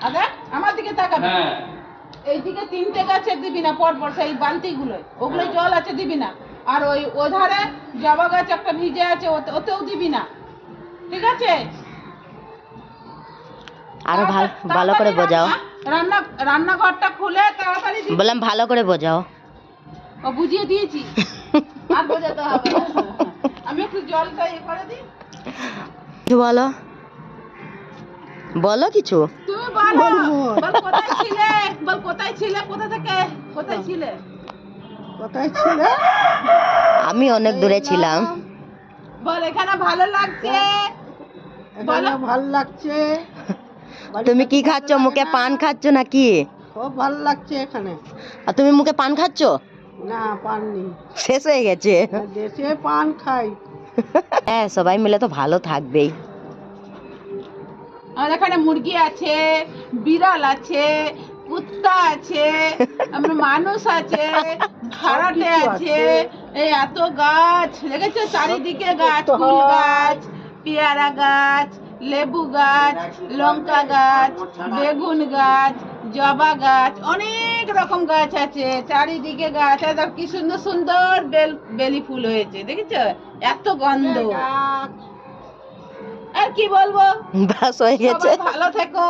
আগে আমার দিকে তাকাবে। হ্যাঁ এইদিকে তিনটে গাছে দিবি না পর পর, সেই বালতিগুলো ওগুলো জল আছে দিবি না। আর ওই ওধারে জবা গাছ একটা ভিজে আছে ওতেও দিবি না, ঠিক আছে? আরো ভালো করে বোঝাও। রান্নাঘরটা খুলে তাড়াতাড়ি বললাম ভালো করে বোঝাও। ও বুঝিয়ে দিয়েছি, আর বোঝাতে হবে না। আমি একটু জলটা করে দিই। কিছু বলো, বলো কিছু। তুমি বলো, বল কোথায় ছিলে, বল কোথায় ছিলে, কোথা থেকে কোথায় ছিলে? কোথায় ছিলে? আমি অনেক দূরে ছিলাম। বল এখানে ভালো লাগছে, এখানে ভালো লাগছে। তুমি কি খাচ্ছ? মুখে পান খাচ্ছ নাকি? খুব ভালো লাগছে এখানে। আর তুমি মুখে পান খাচ্ছ? না, পান নেই, শেষ হয়ে গেছে। দেশে পান খাই। হ্যাঁ, সবাই মিলে তো ভালো থাকবেই। আমাদের এখানে মুরগি আছে, বিড়াল আছে, কুত্তা আছে, আমরা মানুষ আছে, ভাড়াটে আছে, এই এত গাছ দেখেছো চারিদিকে গাছ, ফুল গাছ, পেয়ারা গাছ, লেবু গাছ, লঙ্কা গাছ, বেগুন গাছ, জবা গাছ, অনেক রকম গাছ আছে, চারিদিকে গাছ। আর কি সুন্দর সুন্দর বেলি ফুল হয়েছে দেখেছো, এত গন্ধ। আর কি বলবো, বাস হয়ে গেছে। ভালো থেকো।